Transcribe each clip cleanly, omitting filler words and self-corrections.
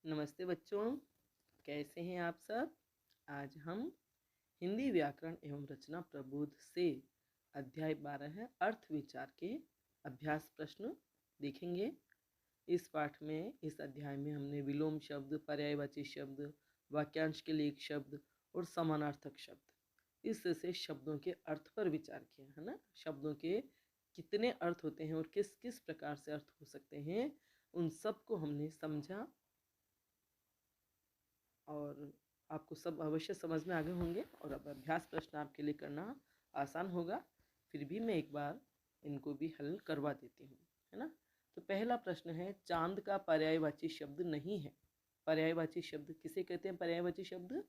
नमस्ते बच्चों, कैसे हैं आप सब। आज हम हिंदी व्याकरण एवं रचना प्रबोध से अध्याय 12 है अर्थ विचार के अभ्यास प्रश्न देखेंगे। इस पाठ में, इस अध्याय में हमने विलोम शब्द, पर्यायवाची शब्द, वाक्यांश के लिए एक शब्द और समानार्थक शब्द, इससे शब्दों के अर्थ पर विचार किया है ना। शब्दों के कितने अर्थ होते हैं और किस किस प्रकार से अर्थ हो सकते हैं, उन सब को हमने समझा और आपको सब अवश्य समझ में आ गए होंगे। और अब अभ्यास प्रश्न आपके लिए करना आसान होगा, फिर भी मैं एक बार इनको भी हल करवा देती हूँ, है ना। तो पहला प्रश्न है, चांद का पर्यायवाची शब्द नहीं है। पर्यायवाची शब्द किसे कहते हैं? पर्यायवाची शब्द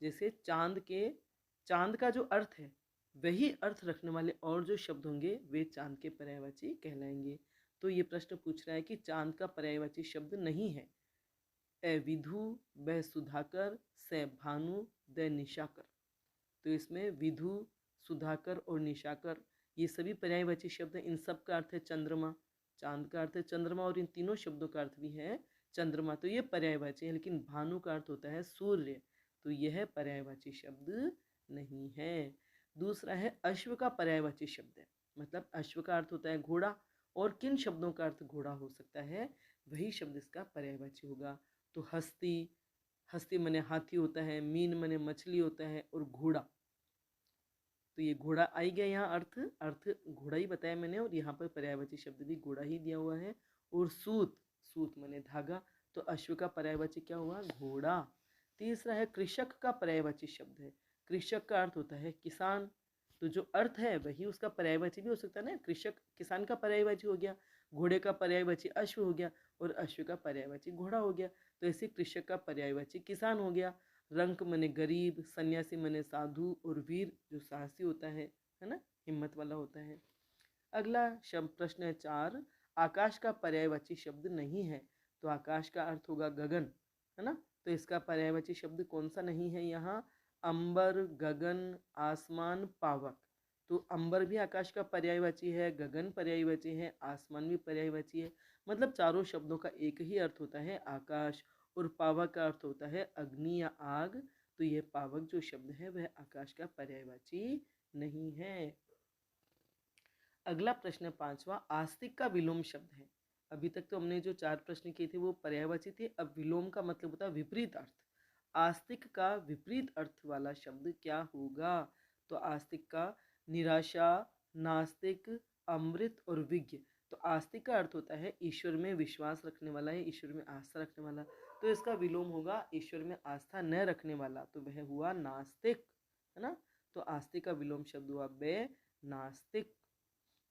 जैसे चांद का जो अर्थ है वही अर्थ रखने वाले और जो शब्द होंगे वे चांद के पर्यायवाची कहलाएंगे। तो ये प्रश्न पूछ रहा है कि चांद का पर्यायवाची शब्द नहीं है। ए विधु, ब सुधाकर, से भानु, द निशाकर। तो इसमें विधु, सुधाकर और निशाकर ये सभी पर्यायवाची शब्द हैं। इन सब का अर्थ है चंद्रमा। चांद का अर्थ है चंद्रमा और इन तीनों शब्दों का अर्थ भी है चंद्रमा। तो ये पर्यायवाची है, लेकिन भानु का अर्थ होता है सूर्य, तो यह पर्यायवाची शब्द नहीं है। दूसरा है अश्व का पर्यायवाची शब्द है, मतलब अश्व का अर्थ होता है घोड़ा, और किन शब्दों का अर्थ घोड़ा हो सकता है वही शब्द इसका पर्यायवाची होगा। तो हस्ती, हस्ती मने हाथी होता है, मीन मने मछली होता है, और घोड़ा, तो ये घोड़ा आई गया यहाँ। अर्थ घोड़ा ही बताया मैंने, और यहाँ पर पर्यायवाची शब्द भी घोड़ा ही दिया हुआ है। और सूत, सूत मने धागा, तो अश्व का पर्यायवाची क्या हुआ? घोड़ा। तीसरा है कृषक का पर्यायवाची शब्द है। कृषक का अर्थ होता है किसान, तो जो अर्थ है वही उसका पर्यायवाची भी हो सकता है ना। कृषक किसान का पर्यायवाची हो गया, घोड़े का पर्यायवाची अश्व हो गया, और अश्व का पर्यायवाची घोड़ा हो गया। तो ऐसे कृषक का पर्यायवाची किसान हो गया। रंक मने गरीब, सन्यासी मने साधु, और वीर जो साहसी होता है ना, हिम्मत वाला होता है। अगला शब्द प्रश्न है 4, आकाश का पर्यायवाची शब्द नहीं है। तो आकाश का अर्थ होगा गगन, है ना। तो इसका पर्यायवाची शब्द कौन सा नहीं है यहाँ? अंबर, गगन, आसमान, पावक। तो अंबर भी आकाश का पर्यायवाची है, गगन पर्यायवाची है, आसमान भी पर्यायवाची है। मतलब चारों शब्दों का एक ही अर्थ होता है आकाश, और पावक का अर्थ होता है अग्नि या आग। तो यह पावक जो शब्द है वह आकाश का पर्यायवाची नहीं है। अगला प्रश्न 5वां, आस्तिक का विलोम शब्द है। अभी तक तो हमने जो 4 प्रश्न किए थे वो पर्यायवाची थे, अब विलोम का मतलब होता है विपरीत अर्थ। आस्तिक का विपरीत अर्थ वाला शब्द क्या होगा? तो आस्तिक का निराशा, नास्तिक, अमृत और विज्ञ। तो आस्तिक का अर्थ होता है ईश्वर में विश्वास रखने वाला है, ईश्वर में आस्था रखने वाला। तो इसका विलोम होगा ईश्वर में आस्था न रखने वाला, तो वह हुआ नास्तिक, है ना। तो आस्तिक का विलोम शब्द हुआ बे नास्तिक।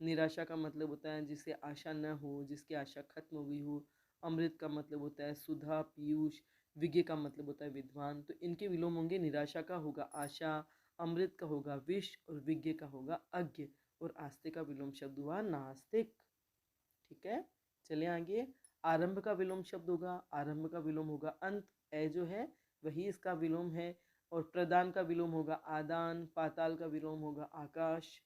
निराशा का मतलब होता है जिसे आशा न हो, जिसकी आशा खत्म हो गई हो। अमृत का मतलब होता है सुधा, पीयूष। विज्ञ का मतलब होता है विद्वान। तो इनके विलोम होंगे, निराशा का होगा आशा, अमृत का होगा विष, और विज्ञ का होगा अज्ञ। और आस्तिक का विलोम शब्द हुआ नास्तिक। ठीक है, चले आगे। आरंभ का विलोम शब्द होगा, आरंभ का विलोम होगा अंत, ए जो है वही इसका विलोम है। और प्रदान का विलोम होगा आदान, पाताल का विलोम होगा आकाश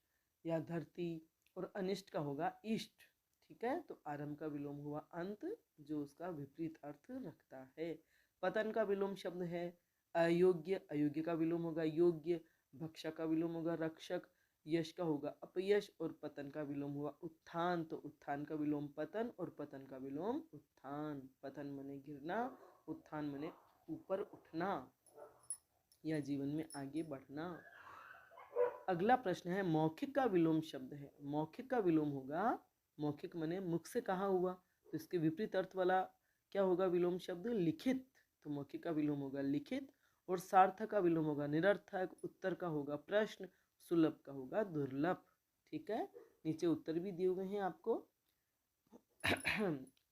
या धरती, और अनिष्ट का होगा इष्ट। ठीक है, तो आरंभ का विलोम हुआ अंत, जो उसका विपरीत अर्थ रखता है। पतन का विलोम शब्द है अयोग्य, अयोग्य का विलोम होगा योग्य। भक्षा का विलोम होगा रक्षक, यश का होगा अपयश, और पतन का विलोम हुआ उत्थान। तो उत्थान का विलोम पतन, और पतन का विलोम उत्थान। पतन मने गिरना, उत्थान मने ऊपर उठना या जीवन में आगे बढ़ना। अगला प्रश्न है, मौखिक का विलोम शब्द है। मौखिक का विलोम होगा, मौखिक मने मुख से कहा हुआ, तो इसके विपरीत अर्थ वाला क्या होगा विलोम शब्द? लिखित। तो मौखिक का विलोम होगा लिखित। और सार्थक का विलोम होगा निरर्थक, उत्तर का होगा प्रश्न, सुलभ का होगा दुर्लभ। ठीक है, नीचे उत्तर भी दिए हुए हैं आपको।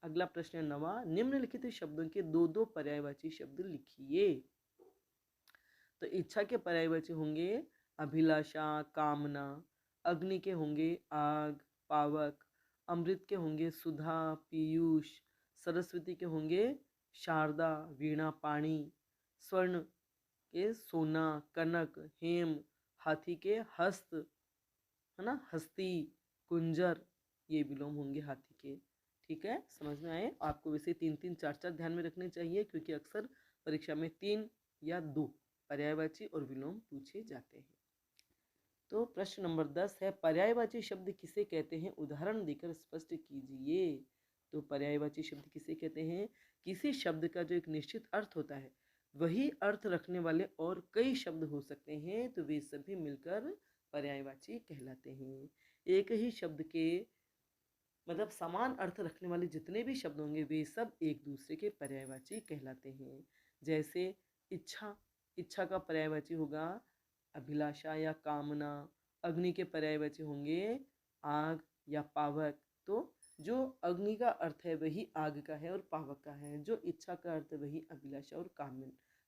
अगला प्रश्न है 9वां, निम्नलिखित शब्दों के दो दो पर्यायवाची शब्द लिखिए। तो इच्छा के पर्यायवाची होंगे अभिलाषा, कामना। अग्नि के होंगे आग, पावक। अमृत के होंगे सुधा, पीयूष। सरस्वती के होंगे शारदा, वीणा, पाणी। स्वर्ण के सोना, कनक, हेम। हाथी के हस्त, है ना, हस्ती, कुंजर, ये विलोम होंगे हाथी के। ठीक है, समझ में आए? आपको वैसे 3-3 4-4 ध्यान में रखने चाहिए, क्योंकि अक्सर परीक्षा में 3 या 2 पर्यायवाची और विलोम पूछे जाते हैं। तो प्रश्न नंबर 10 है, पर्यायवाची शब्द किसे कहते हैं, उदाहरण देकर स्पष्ट कीजिए। तो पर्यायवाची शब्द किसे कहते हैं? किसी शब्द का जो एक निश्चित अर्थ होता है, वही अर्थ रखने वाले और कई शब्द हो सकते हैं, तो वे सभी मिलकर पर्यायवाची कहलाते हैं। एक ही शब्द के मतलब समान अर्थ रखने वाले जितने भी शब्द होंगे, वे सब एक दूसरे के पर्यायवाची कहलाते हैं। जैसे इच्छा, इच्छा का पर्यायवाची होगा अभिलाषा या कामना। अग्नि के पर्यायवाची होंगे आग या पावक। तो जो अग्नि का अर्थ है वही आग का है और पावक का है, जो इच्छा का अर्थ है वही अभिलाषा और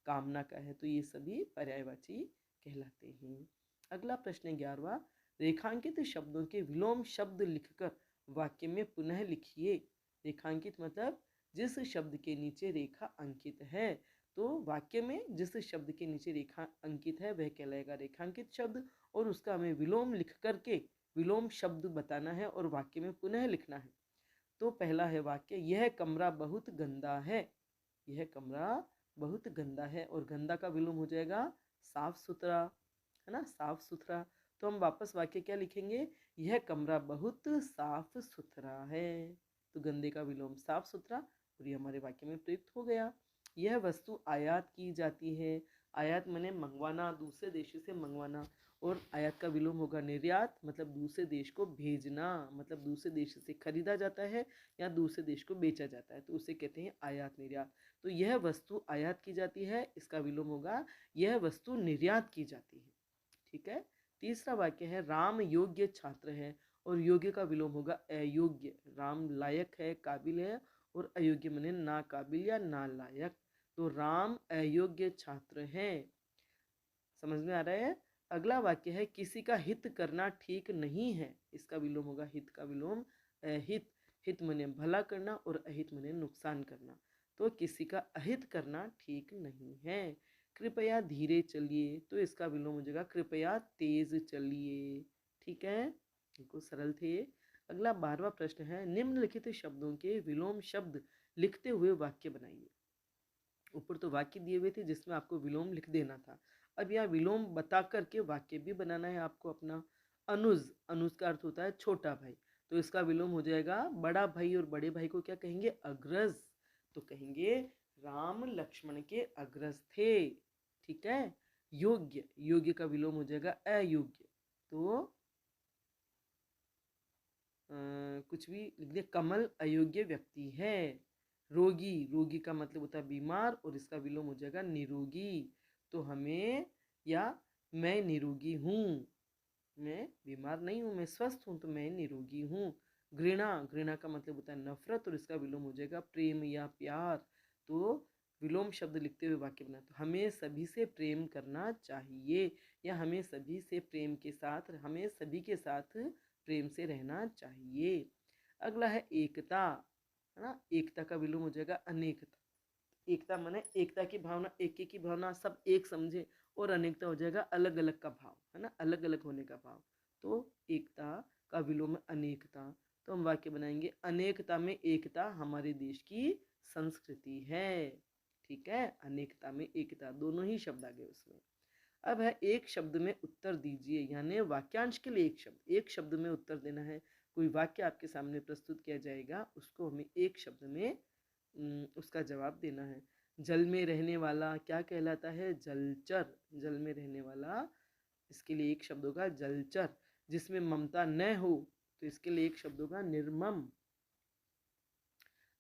कामना का है। तो ये सभी पर्यायवाची कहलाते हैं। अगला प्रश्न 11वां, रेखांकित शब्दों के विलोम शब्द लिखकर वाक्य में पुनः लिखिए। रेखांकित मतलब जिस शब्द के नीचे रेखा अंकित है, तो वाक्य में जिस शब्द के नीचे रेखा अंकित है वह कहलाएगा रेखांकित शब्द, और उसका हमें विलोम लिख करके विलोम शब्द बताना है और वाक्य में पुनः लिखना है। तो पहला है वाक्य, यह कमरा बहुत गंदा है। यह कमरा बहुत गंदा है, और गंदा का विलोम हो जाएगा साफ सुथरा, है ना, साफ सुथरा। तो हम वापस वाक्य क्या लिखेंगे, यह कमरा बहुत साफ सुथरा है। तो गंदे का विलोम साफ सुथरा, और ये हमारे वाक्य में प्रयुक्त हो गया। यह वस्तु आयात की जाती है। आयात माने मंगवाना, दूसरे देशों से मंगवाना, और आयात का विलोम होगा निर्यात, मतलब दूसरे देश को भेजना, मतलब दूसरे देश से खरीदा जाता है या दूसरे देश को बेचा जाता है, तो उसे कहते हैं आयात निर्यात। तो यह वस्तु आयात की जाती है, इसका विलोम होगा यह वस्तु निर्यात की जाती है। ठीक है। तीसरा वाक्य है, राम योग्य छात्र है, और योग्य का विलोम होगा अयोग्य। राम लायक है, काबिल है, और अयोग्य माने ना काबिल या ना लायक। तो राम अयोग्य छात्र है। समझ में आ रहा है? अगला वाक्य है, किसी का हित करना ठीक नहीं है। इसका विलोम होगा हित का विलोम अहित। हित माने भला करना और अहित माने नुकसान करना। तो किसी का अहित करना ठीक नहीं है। कृपया धीरे चलिए, तो इसका विलोम हो जाएगा कृपया तेज चलिए। ठीक है, बिल्कुल सरल थे। अगला 12वां प्रश्न है, निम्नलिखित शब्दों के विलोम शब्द लिखते हुए वाक्य बनाइए। ऊपर तो वाक्य दिए हुए थे जिसमें आपको विलोम लिख देना था, अब यहाँ विलोम बता करके वाक्य भी बनाना है आपको अपना। अनुज, अनुज का अर्थ होता है छोटा भाई, तो इसका विलोम हो जाएगा बड़ा भाई, और बड़े भाई को क्या कहेंगे, अग्रज। तो कहेंगे राम लक्ष्मण के अग्रज थे। ठीक है। योग्य, योग्य का विलोम हो जाएगा अयोग्य। तो कुछ भी लिख दे, कमल अयोग्य व्यक्ति है। रोगी, रोगी का मतलब होता है बीमार, और इसका विलोम हो जाएगा निरोगी। तो हमें, या मैं निरोगी हूँ, मैं बीमार नहीं हूँ, मैं स्वस्थ हूँ, तो मैं निरोगी हूँ। घृणा, घृणा का मतलब होता है नफरत, और इसका विलोम हो जाएगा प्रेम या प्यार। तो विलोम शब्द लिखते हुए वाक्य बना, तो हमें सभी से प्रेम करना चाहिए, या हमें सभी से प्रेम के साथ, हमें सभी के साथ प्रेम से रहना चाहिए। अगला है एकता, है ना। एकता का विलोम हो जाएगा अनेकता। एकता माने एकता की भावना, एक की भावना सब एक समझे, और अनेकता हो जाएगा अलग अलग का भाव, है ना, अलग अलग होने का भाव। तो एकता का विलोम है अनेकता। तो हम वाक्य बनाएंगे, अनेकता में एकता हमारे देश की संस्कृति है। ठीक है, अनेकता में एकता, दोनों ही शब्द आ गए उसमें। अब है एक शब्द में उत्तर दीजिए, यानी वाक्यांश के लिए एक शब्द में उत्तर देना है। कोई वाक्य आपके सामने प्रस्तुत किया जाएगा, उसको हमें एक शब्द में उसका जवाब देना है। जल में रहने वाला क्या कहलाता है, जलचर। जल में रहने वाला, इसके लिए एक शब्द होगा जलचर। जिसमें ममता न हो, तो इसके लिए एक शब्द होगा निर्मम।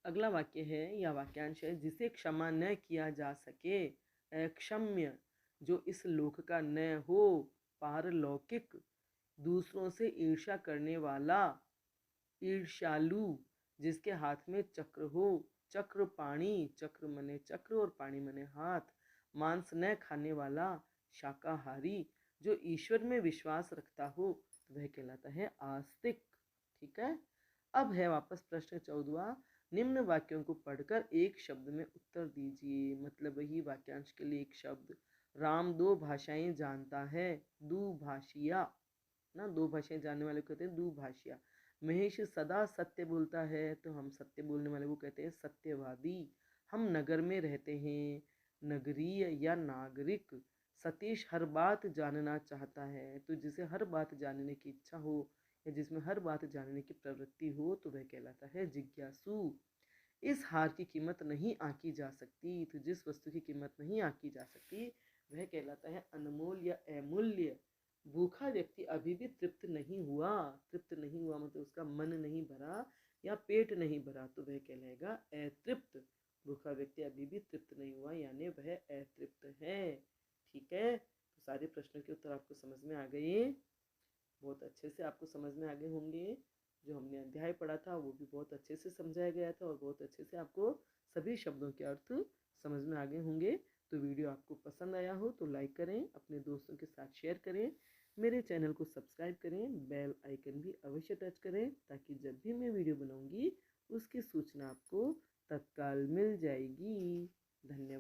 अगला वाक्य है या वाक्यांश है, जिसे क्षमा न किया जा सके, अक्षम्य। जो इस लोक का न हो, पारलौकिक। दूसरों से ईर्ष्या करने वाला, ईर्ष्यालु। जिसके हाथ में चक्र हो, चक्रपाणी। चक्र मने चक्र और पाणी मने हाथ। मांस न खाने वाला, शाकाहारी। जो ईश्वर में विश्वास रखता हो, तो वह कहलाता है आस्तिक। ठीक है। अब है वापस प्रश्न 14वां, निम्न वाक्यों को पढ़कर एक शब्द में उत्तर दीजिए। मतलब वही वाक्यांश के लिए एक शब्द। राम 2 भाषाएं जानता है, दुभाषिया ना, 2 भाषाएं जानने वाले को कहते हैं दुभाषिया। महेश सदा सत्य बोलता है, तो हम सत्य बोलने वाले को कहते हैं सत्यवादी। हम नगर में रहते हैं, नगरीय या नागरिक। सतीश हर बात जानना चाहता है, तो जिसे हर बात जानने की इच्छा हो या जिसमें हर बात जानने की प्रवृत्ति हो तो वह कहलाता है जिज्ञासु। इस हार की कीमत नहीं आंकी जा सकती, तो जिस वस्तु की कीमत नहीं आंकी जा सकती वह कहलाता है अनमोल या अमूल्य। भूखा व्यक्ति अभी भी तृप्त नहीं हुआ। तृप्त नहीं हुआ मतलब उसका मन नहीं भरा या पेट नहीं भरा, तो वह कहलाएगा अतृप्त। भूखा व्यक्ति अभी भी तृप्त नहीं हुआ यानी वह अतृप्त है। ठीक है, तो सारे प्रश्नों के उत्तर आपको समझ में आ गए, बहुत अच्छे से आपको समझ में आ गए होंगे। जो हमने अध्याय पढ़ा था वो भी बहुत अच्छे से समझाया गया था और बहुत अच्छे से आपको सभी शब्दों के अर्थ समझ में आ गए होंगे। तो वीडियो आपको पसंद आया हो तो लाइक करें, अपने दोस्तों के साथ शेयर करें, मेरे चैनल को सब्सक्राइब करें, बेल आइकन भी अवश्य टच करें ताकि जब भी मैं वीडियो बनाऊंगी उसकी सूचना आपको तत्काल मिल जाएगी। धन्यवाद।